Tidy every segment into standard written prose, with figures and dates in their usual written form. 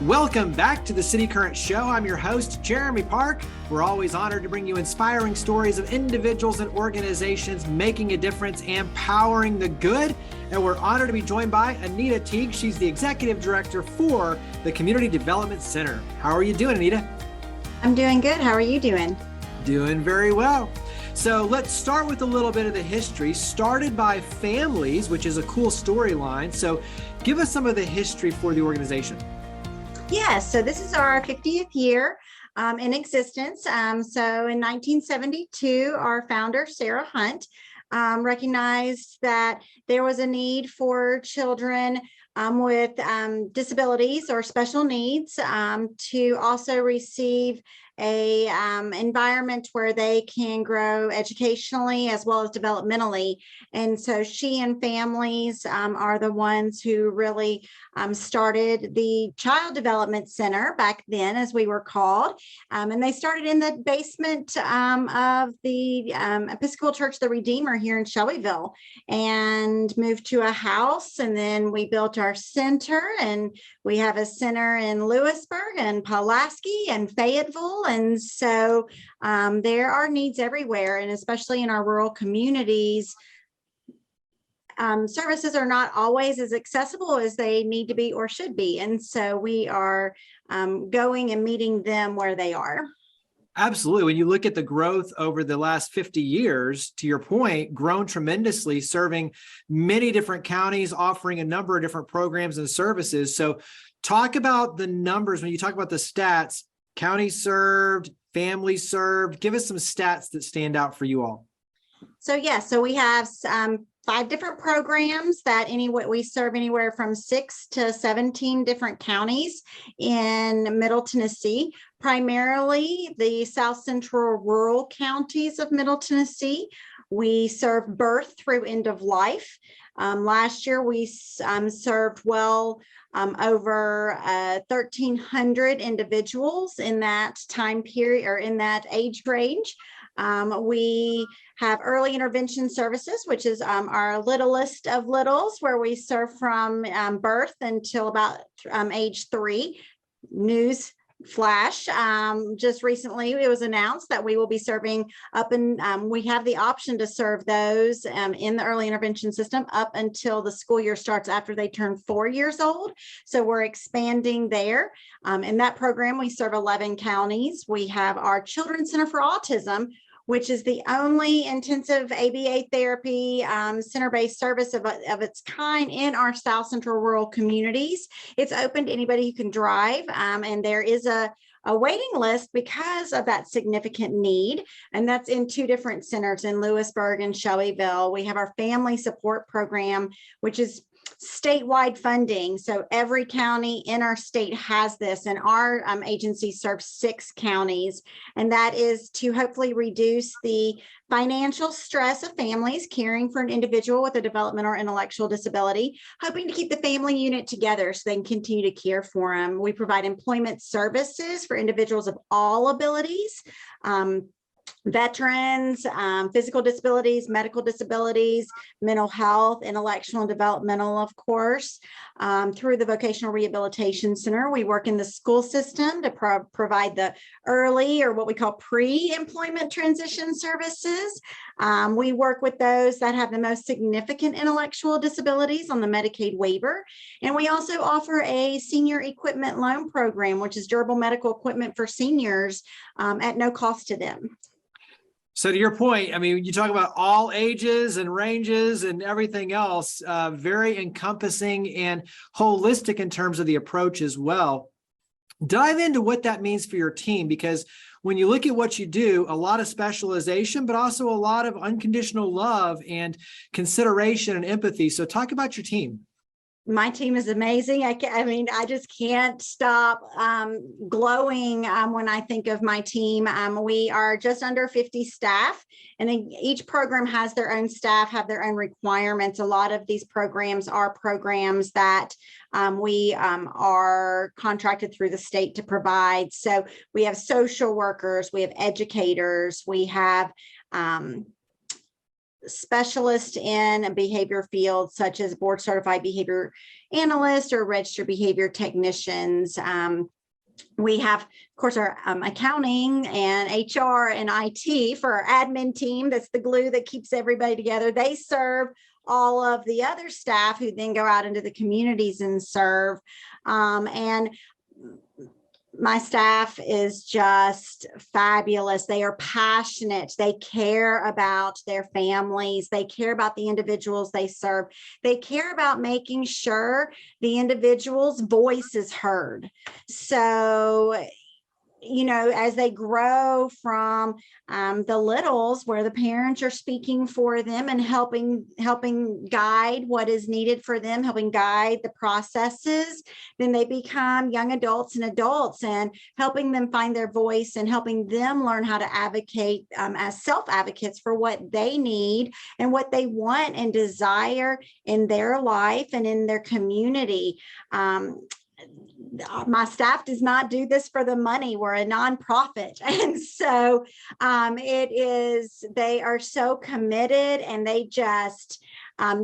Welcome back to the City Current Show. I'm your host, Jeremy Park. We're always honored to bring you inspiring stories of individuals and organizations making a difference and powering the good. And we're honored to be joined by Anita Teague. She's the Executive Director for the Community Development Center. How are you doing, Anita? I'm doing good. How are you doing? Doing very well. So let's start with a little bit of the history. Started by families, which is a cool storyline. So give us some of the history for the organization. Yes, so this is our 50th year in existence. So in 1972, our founder, Sarah Hunt, recognized that there was a need for children with disabilities or special needs to also receive a environment where they can grow educationally as well as developmentally. And so she and families are the ones who really started the Child Development Center back then, as we were called. And they started in the basement of the Episcopal Church of the Redeemer here in Shelbyville and moved to a house. And then we built our center, and we have a center in Lewisburg and Pulaski and Fayetteville. And so there are needs everywhere, and especially in our rural communities. Services are not always as accessible as they need to be or should be. And so we are going and meeting them where they are. Absolutely. When you look at the growth over the last 50 years, to your point, grown tremendously, serving many different counties, offering a number of different programs and services. So talk about the numbers. When you talk about the stats, counties served, families served, give us some stats that stand out for you all. So yes, so we have 5 different programs that we serve anywhere from 6 to 17 different counties in Middle Tennessee, primarily the South Central rural counties of Middle Tennessee. We serve birth through end of life. Last year, we served well over 1,300 individuals in that time period or in that age range. We have early intervention services, which is our littlest of littles, where we serve from birth until about age 3. News flash, just recently it was announced that we will be serving up, and we have the option to serve those in the early intervention system up until the school year starts after they turn 4 years old. So we're expanding there. In that program, we serve 11 counties. We have our Children's Center for Autism, which is the only intensive ABA therapy center-based service of its kind in our South Central rural communities. It's open to anybody who can drive, and there is a waiting list because of that significant need. And that's in 2 different centers in Lewisburg and Shelbyville. We have our family support program, which is statewide funding. So every county in our state has this, and our agency serves 6 counties. And that is to hopefully reduce the financial stress of families caring for an individual with a developmental or intellectual disability, hoping to keep the family unit together so they can continue to care for them. We provide employment services for individuals of all abilities, veterans, physical disabilities, medical disabilities, mental health, intellectual and developmental, of course. Through the Vocational Rehabilitation Center, we work in the school system to provide the early, or what we call pre-employment transition services. We work with those that have the most significant intellectual disabilities on the Medicaid waiver. And we also offer a senior equipment loan program, which is durable medical equipment for seniors at no cost to them. So to your point, I mean, you talk about all ages and ranges and everything else, very encompassing and holistic in terms of the approach as well. Dive into what that means for your team, because when you look at what you do, a lot of specialization, but also a lot of unconditional love and consideration and empathy. So talk about your team. My team is amazing. I just can't stop glowing when I think of my team. We are just under 50 staff, and each program has their own staff, have their own requirements. A lot of these programs are programs that we are contracted through the state to provide. So we have social workers, we have educators, we have specialists in behavior fields such as board certified behavior analysts or registered behavior technicians. We have, of course, our accounting and HR and IT for our admin team. That's the glue that keeps everybody together. They serve all of the other staff who then go out into the communities and serve. And my staff is just fabulous. They are passionate. They care about their families. They care about the individuals they serve. They care about making sure the individual's voice is heard. So, you know, as they grow from the littles where the parents are speaking for them and helping guide what is needed for them, helping guide the processes, then they become young adults and adults and helping them find their voice and helping them learn how to advocate as self-advocates for what they need and what they want and desire in their life and in their community. My staff does not do this for the money. We're a nonprofit. And so they are so committed, and they just,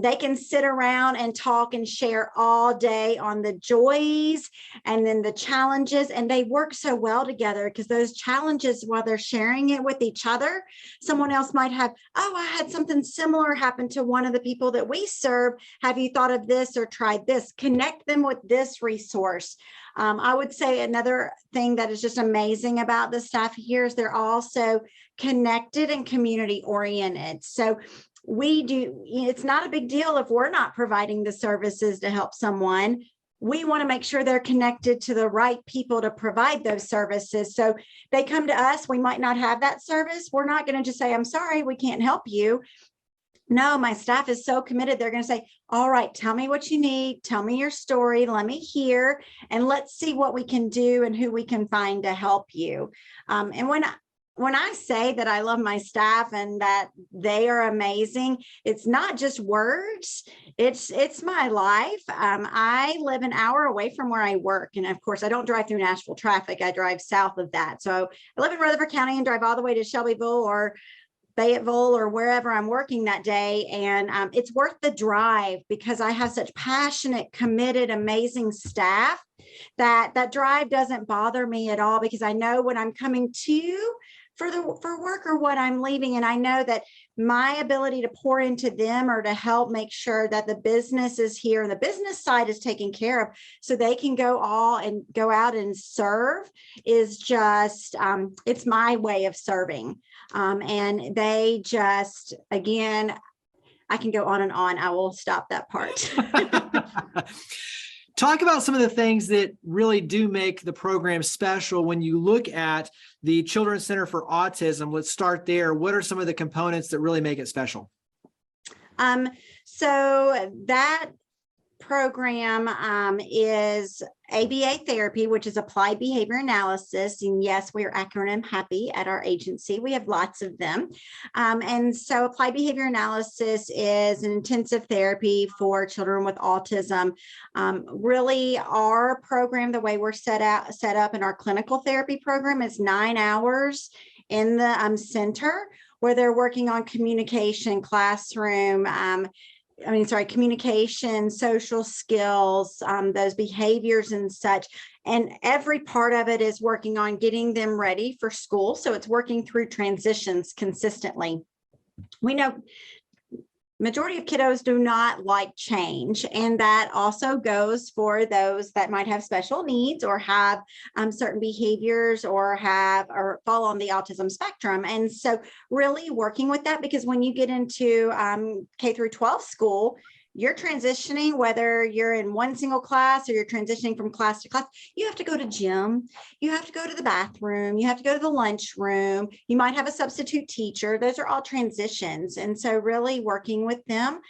they can sit around and talk and share all day on the joys and then the challenges. And they work so well together because those challenges, while they're sharing it with each other, someone else might have, oh, I had something similar happen to one of the people that we serve. Have you thought of this or tried this? Connect them with this resource. I would say another thing that is just amazing about the staff here is they're also connected and community oriented. So it's not a big deal if we're not providing the services to help someone. We want to make sure they're connected to the right people to provide those services. So they come to us, we might not have that service. We're not going to just say, I'm sorry, we can't help you. No, my staff is so committed. They're going to say, all right, tell me what you need. Tell me your story. Let me hear, and let's see what we can do and who we can find to help you. And when I say that I love my staff and that they are amazing, it's not just words. It's my life. I live an hour away from where I work. And of course, I don't drive through Nashville traffic. I drive south of that. So I live in Rutherford County and drive all the way to Shelbyville or Fayetteville or wherever I'm working that day. And it's worth the drive because I have such passionate, committed, amazing staff that drive doesn't bother me at all, because I know what I'm coming to for work or what I'm leaving. And I know that my ability to pour into them or to help make sure that the business is here and the business side is taken care of so they can go out and serve is just, it's my way of serving. And they just, again, I can go on and on. I will stop that part. Talk about some of the things that really do make the program special when you look at the Children's Center for Autism. Let's start there. What are some of the components that really make it special? So that program is ABA therapy, which is applied behavior analysis. And yes, we are acronym happy at our agency. We have lots of them. And so applied behavior analysis is an intensive therapy for children with autism. Really, our program, the way we're set up in our clinical therapy program, is 9 hours in the center where they're working on communication, classroom, communication, social skills, those behaviors and such. And every part of it is working on getting them ready for school. So it's working through transitions consistently. We know majority of kiddos do not like change, and that also goes for those that might have special needs or have certain behaviors or fall on the autism spectrum. And so really working with that, because when you get into K through 12 school, you're transitioning, whether you're in one single class or you're transitioning from class to class, you have to go to gym, you have to go to the bathroom, you have to go to the lunchroom, you might have a substitute teacher. Those are all transitions. And so really working with them,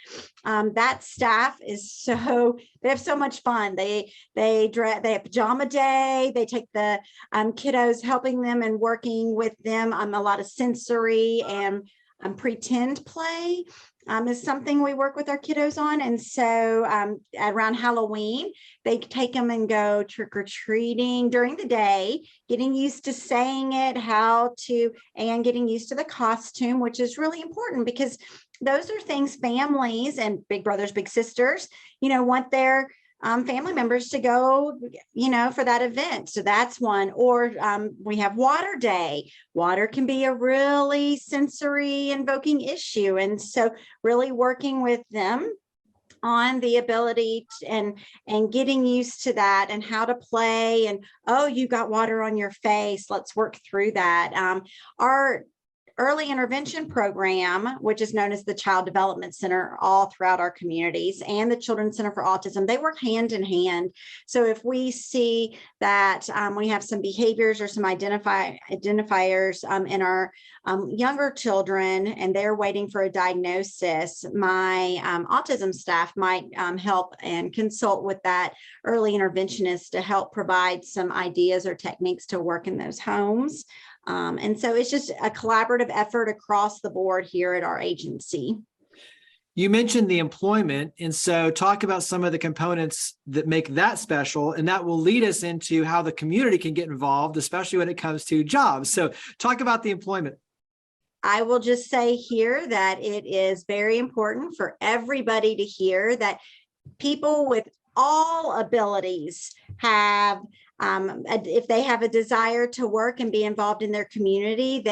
that staff is they have so much fun. They have pajama day, they take the kiddos, helping them and working with them on a lot of sensory and pretend play. Is something we work with our kiddos on. And so around Halloween, they take them and go trick-or-treating during the day, getting used to saying it, and getting used to the costume, which is really important because those are things families and big brothers, big sisters, want their family members to go, for that event. So that's one. Or we have Water Day. Water can be a really sensory invoking issue. And so really working with them on the ability and getting used to that and how to play and, oh, you got water on your face. Let's work through that. Our early intervention program, which is known as the Child Development Center, all throughout our communities, and the Children's Center for Autism, they work hand in hand. So if we see that we have some behaviors or some identifiers in our younger children, and they're waiting for a diagnosis, my autism staff might help and consult with that early interventionist to help provide some ideas or techniques to work in those homes. And so it's just a collaborative effort across the board here at our agency. You mentioned the employment, and so talk about some of the components that make that special, and that will lead us into how the community can get involved, especially when it comes to jobs. So talk about the employment. I will just say here that it is very important for everybody to hear that people with all abilities have, if they have a desire to work and be involved in their community,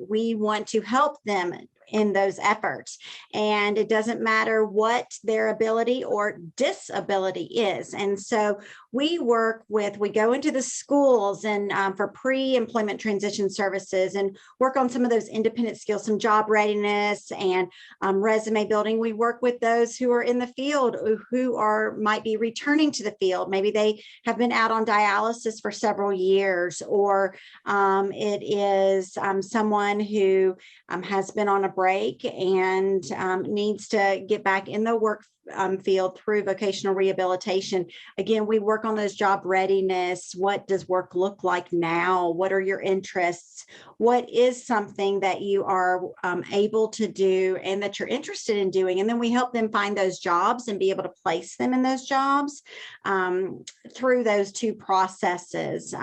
we want to help them in those efforts. And it doesn't matter what their ability or disability is. And so we go into the schools and for pre-employment transition services and work on some of those independent skills, some job readiness and resume building. We work with those who are in the field, who might be returning to the field. Maybe they have been out on dialysis for several years, or it is someone who has been on a break and needs to get back in the work field through vocational rehabilitation. Again, we work on those job readiness. What does work look like now? What are your interests? What is something that you are able to do and that you're interested in doing? And then we help them find those jobs and be able to place them in those jobs through those two processes.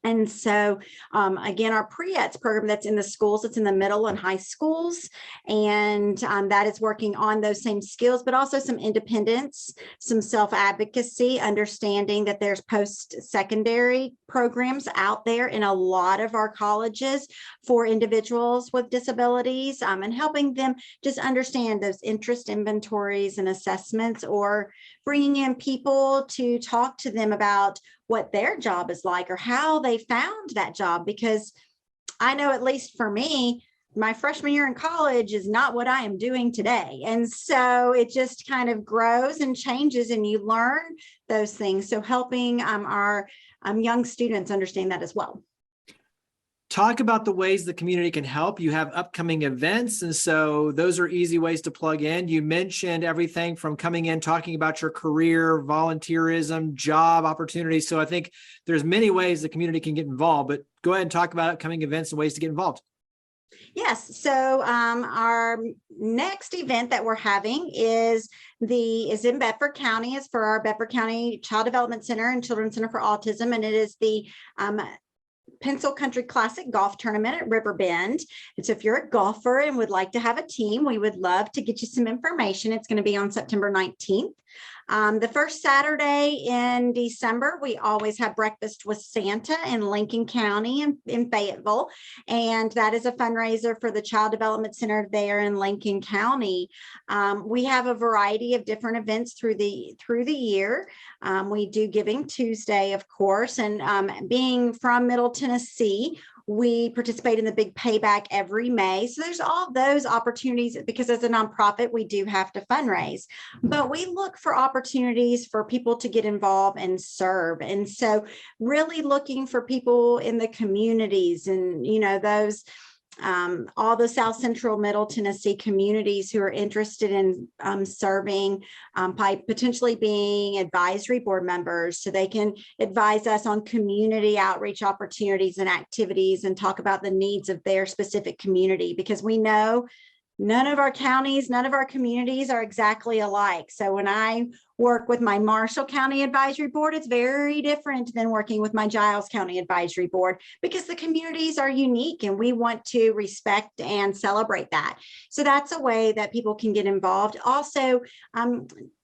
And so, again, our pre-ETS program that's in the schools, it's in the middle and high schools, and that is working on those same skills, but also some independence, some self-advocacy, understanding that there's post-secondary programs out there in a lot of our colleges for individuals with disabilities, and helping them just understand those interest inventories and assessments, or bringing in people to talk to them about what their job is like or how they found that job. Because I know, at least for me, my freshman year in college is not what I am doing today. And so it just kind of grows and changes and you learn those things. So helping our young students understand that as well. Talk about the ways the community can help. You have upcoming events, and so those are easy ways to plug in. You mentioned everything from coming in, talking about your career, volunteerism, job opportunities. So I think there's many ways the community can get involved, but go ahead and talk about upcoming events and ways to get involved. Yes. So our next event that we're having is in Bedford County. Is for our Bedford County Child Development Center and Children's Center for Autism, and it is the Pencil Country Classic Golf Tournament at Riverbend. And so if you're a golfer and would like to have a team, we would love to get you some information. It's going to be on September 19th. The first Saturday in December, we always have Breakfast with Santa in Lincoln County in Fayetteville. And that is a fundraiser for the Child Development Center there in Lincoln County. We have a variety of different events through the year. We do Giving Tuesday, of course, and being from Middle Tennessee, we participate in the Big Payback every May. So there's all those opportunities, because as a nonprofit, we do have to fundraise, but we look for opportunities for people to get involved and serve. And so really looking for people in the communities and, those all the South Central Middle Tennessee communities who are interested in serving by potentially being advisory board members, so they can advise us on community outreach opportunities and activities and talk about the needs of their specific community, because we know none of our counties, none of our communities are exactly alike. So when I work with my Marshall County Advisory Board, it's very different than working with my Giles County Advisory Board, because the communities are unique and we want to respect and celebrate that. So that's a way that people can get involved. Also,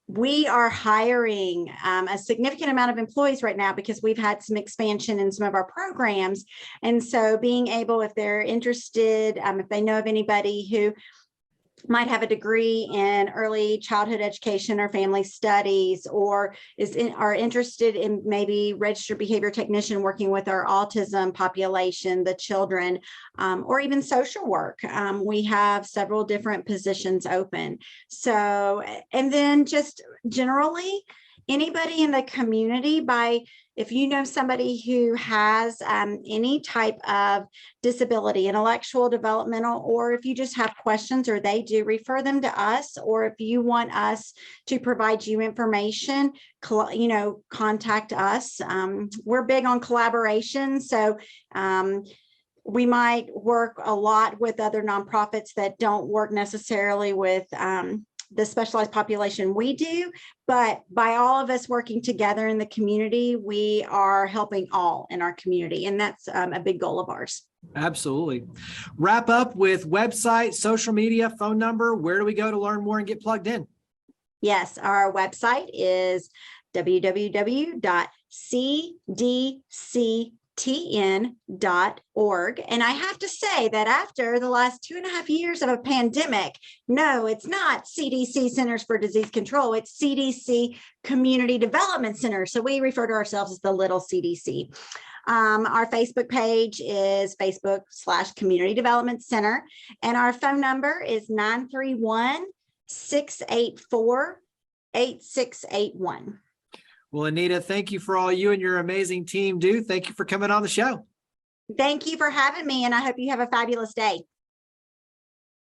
we are hiring a significant amount of employees right now because we've had some expansion in some of our programs. And so being able, if they're interested, if they know of anybody who might have a degree in early childhood education or family studies, or are interested in maybe registered behavior technician working with our autism population, the children, or even social work. We have several different positions open. So, and then just generally, anybody in the community, if you know somebody who has any type of disability, intellectual, developmental, or if you just have questions or they do, refer them to us. Or if you want us to provide you information, contact us. We're big on collaboration. So we might work a lot with other nonprofits that don't work necessarily with the specialized population we do, but by all of us working together in the community, we are helping all in our community. And that's a big goal of ours. Absolutely. Wrap up with website, social media, phone number. Where do we go to learn more and get plugged in? Yes, our website is www.cdctn.org. And I have to say that after the last 2.5 years of a pandemic, no, it's not CDC Centers for Disease Control. It's CDC Community Development Center. So we refer to ourselves as the little CDC. Our Facebook page is Facebook/Community Development Center. And our phone number is 931-684-8681. Well, Anita, thank you for all you and your amazing team do. Thank you for coming on the show. Thank you for having me, and I hope you have a fabulous day.